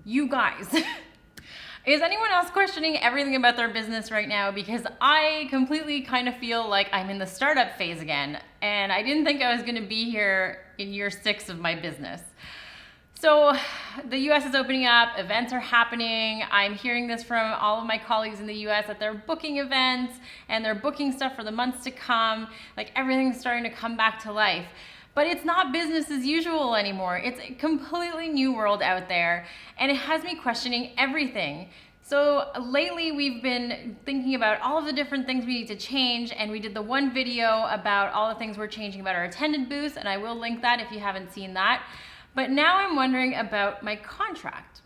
You guys, is anyone else questioning everything about their business right now? Because I completely kind of feel like I'm in the startup phase again, and I didn't think I was going to be here in year 6 of my business. So the US is opening up, events are happening. I'm hearing this from all of my colleagues in the US that they're booking events and they're booking stuff for the months to come. Like everything's starting to come back to life. But it's not business as usual anymore. It's a completely new world out there, and it has me questioning everything. So lately we've been thinking about all of the different things we need to change, and we did the one video about all the things we're changing about our attended booths, and I will link that if you haven't seen that. But now I'm wondering about my contract.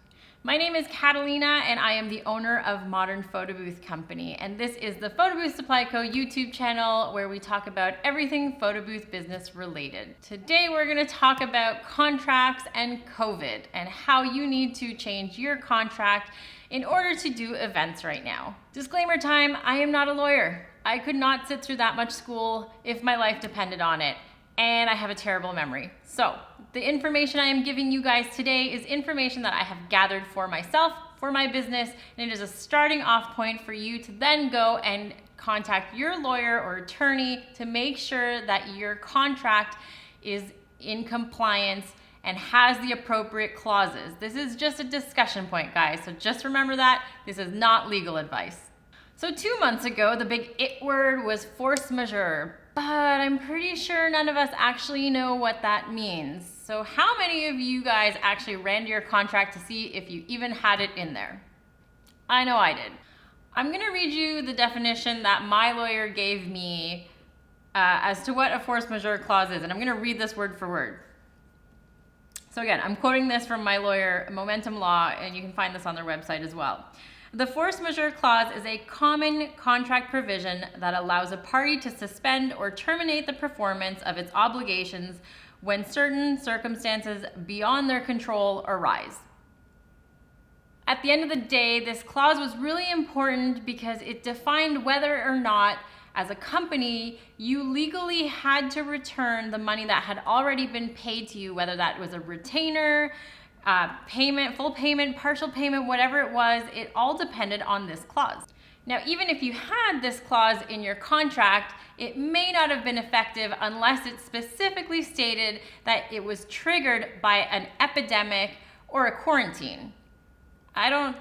My name is Catalina, and I am the owner of Modern Photobooth Company, and this is the Photobooth Supply Co. YouTube channel where we talk about everything photobooth business related. Today we're going to talk about contracts and COVID and how you need to change your contract in order to do events right now. Disclaimer time, I am not a lawyer. I could not sit through that much school if my life depended on it. And I have a terrible memory. So the information I am giving you guys today is information that I have gathered for myself, for my business, and it is a starting off point for you to then go and contact your lawyer or attorney to make sure that your contract is in compliance and has the appropriate clauses. This is just a discussion point, guys, so just remember that this is not legal advice. So 2 months ago, the big it word was force majeure. But I'm pretty sure none of us actually know what that means. So how many of you guys actually ran to your contract to see if you even had it in there? I know I did. I'm gonna read you the definition that my lawyer gave me as to what a force majeure clause is, and I'm gonna read this word for word. So again, I'm quoting this from my lawyer, Momentum Law, and you can find this on their website as well. The force majeure clause is a common contract provision that allows a party to suspend or terminate the performance of its obligations when certain circumstances beyond their control arise. At the end of the day, this clause was really important because it defined whether or not, as a company, you legally had to return the money that had already been paid to you, whether that was a retainer, payment, full payment, partial payment, whatever it was, it all depended on this clause. Now, even if you had this clause in your contract, it may not have been effective unless it specifically stated that it was triggered by an epidemic or a quarantine. I don't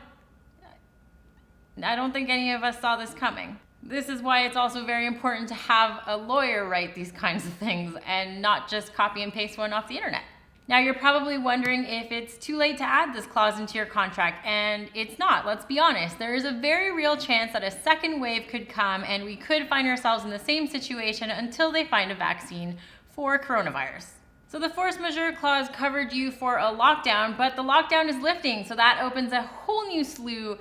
think any of us saw this coming. This is why it's also very important to have a lawyer write these kinds of things and not just copy and paste one off the internet. Now you're probably wondering if it's too late to add this clause into your contract, and it's not. Let's be honest. There is a very real chance that a second wave could come and we could find ourselves in the same situation until they find a vaccine for coronavirus. So the force majeure clause covered you for a lockdown, but the lockdown is lifting, so that opens a whole new slew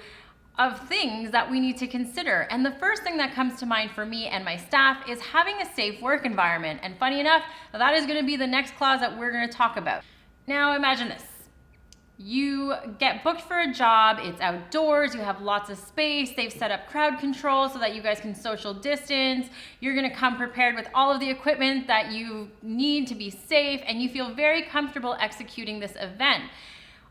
of things that we need to consider. And the first thing that comes to mind for me and my staff is having a safe work environment. And funny enough, that is going to be the next clause that we're going to talk about. Now imagine this. You get booked for a job, it's outdoors, you have lots of space, they've set up crowd control so that you guys can social distance. You're going to come prepared with all of the equipment that you need to be safe, and you feel very comfortable executing this event.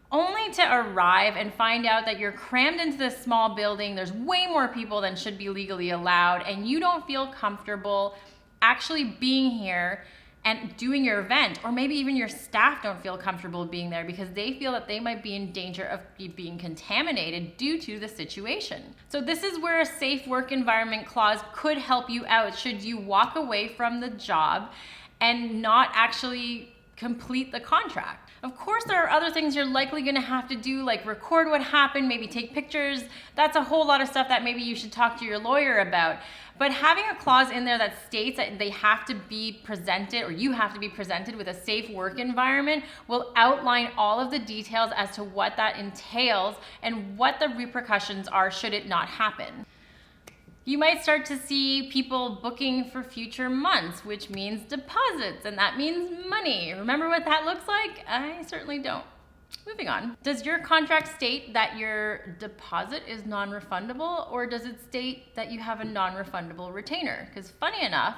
Only to arrive and find out that you're crammed into this small building, there's way more people than should be legally allowed, and you don't feel comfortable actually being here and doing your event, or maybe even your staff don't feel comfortable being there because they feel that they might be in danger of being contaminated due to the situation. So this is where a safe work environment clause could help you out should you walk away from the job and not actually complete the contract. Of course, there are other things you're likely going to have to do, like record what happened, maybe take pictures. That's a whole lot of stuff that maybe you should talk to your lawyer about. But having a clause in there that states that they have to be presented, or you have to be presented with a safe work environment, will outline all of the details as to what that entails and what the repercussions are should it not happen. You might start to see people booking for future months, which means deposits, and that means money. Remember what that looks like? I certainly don't. Moving on. Does your contract state that your deposit is non-refundable, or does it state that you have a non-refundable retainer? Because funny enough,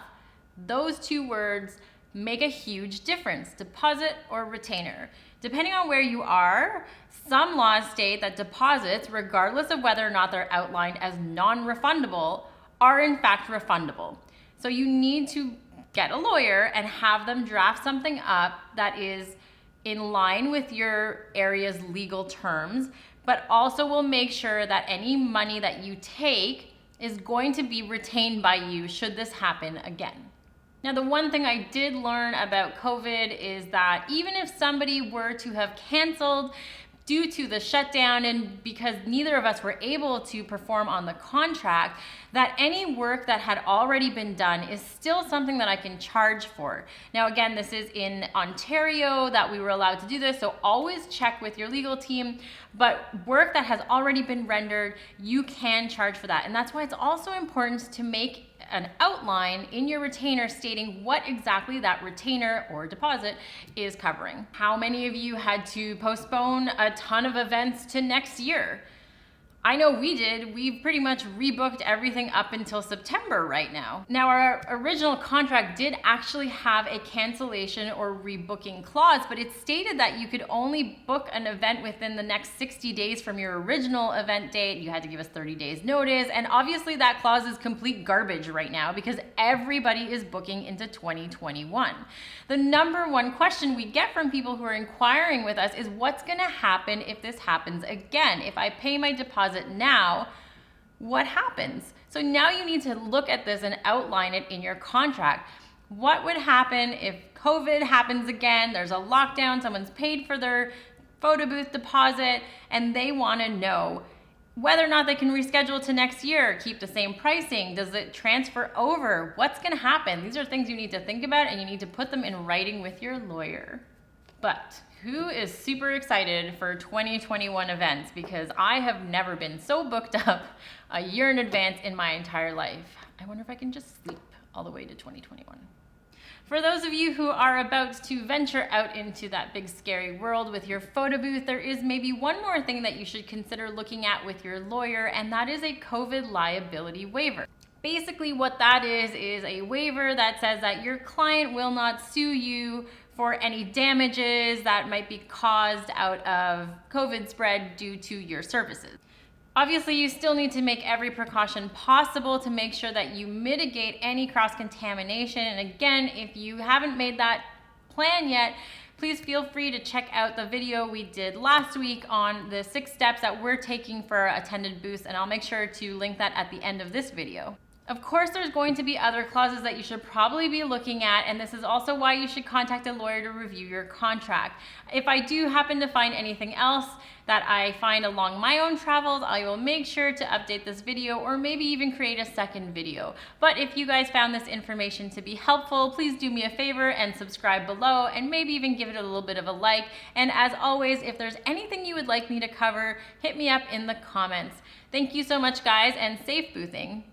those two words make a huge difference, deposit or retainer. Depending on where you are, some laws state that deposits, regardless of whether or not they're outlined as non-refundable, are in fact refundable. So you need to get a lawyer and have them draft something up that is in line with your area's legal terms, but also will make sure that any money that you take is going to be retained by you should this happen again. Now, the one thing I did learn about COVID is that even if somebody were to have canceled due to the shutdown and because neither of us were able to perform on the contract, that any work that had already been done is still something that I can charge for. Now, again, this is in Ontario that we were allowed to do this, so always check with your legal team, but work that has already been rendered, you can charge for that. And that's why it's also important to make an outline in your retainer stating what exactly that retainer or deposit is covering. How many of you had to postpone a ton of events to next year? I know we did. We've pretty much rebooked everything up until September right now. Now, our original contract did actually have a cancellation or rebooking clause, but it stated that you could only book an event within the next 60 days from your original event date. You had to give us 30 days notice. And obviously that clause is complete garbage right now because everybody is booking into 2021. The number one question we get from people who are inquiring with us is what's gonna happen if this happens again? If I pay my deposit now, what happens? So now you need to look at this and outline it in your contract. What would happen if COVID happens again? There's a lockdown, someone's paid for their photo booth deposit, and they want to know whether or not they can reschedule to next year, keep the same pricing, does it transfer over? What's going to happen? These are things you need to think about, and you need to put them in writing with your lawyer. But who is super excited for 2021 events? Because I have never been so booked up a year in advance in my entire life. I wonder if I can just sleep all the way to 2021. For those of you who are about to venture out into that big scary world with your photo booth, there is maybe one more thing that you should consider looking at with your lawyer, and that is a COVID liability waiver. Basically what that is a waiver that says that your client will not sue you for any damages that might be caused out of COVID spread due to your services. Obviously, you still need to make every precaution possible to make sure that you mitigate any cross-contamination. And again, if you haven't made that plan yet, please feel free to check out the video we did last week on the 6 steps that we're taking for attended booths, and I'll make sure to link that at the end of this video. Of course, there's going to be other clauses that you should probably be looking at, and this is also why you should contact a lawyer to review your contract. If I do happen to find anything else that I find along my own travels, I will make sure to update this video or maybe even create a second video. But if you guys found this information to be helpful, please do me a favor and subscribe below and maybe even give it a little bit of a like. And as always, if there's anything you would like me to cover, hit me up in the comments. Thank you so much, guys, and safe boothing.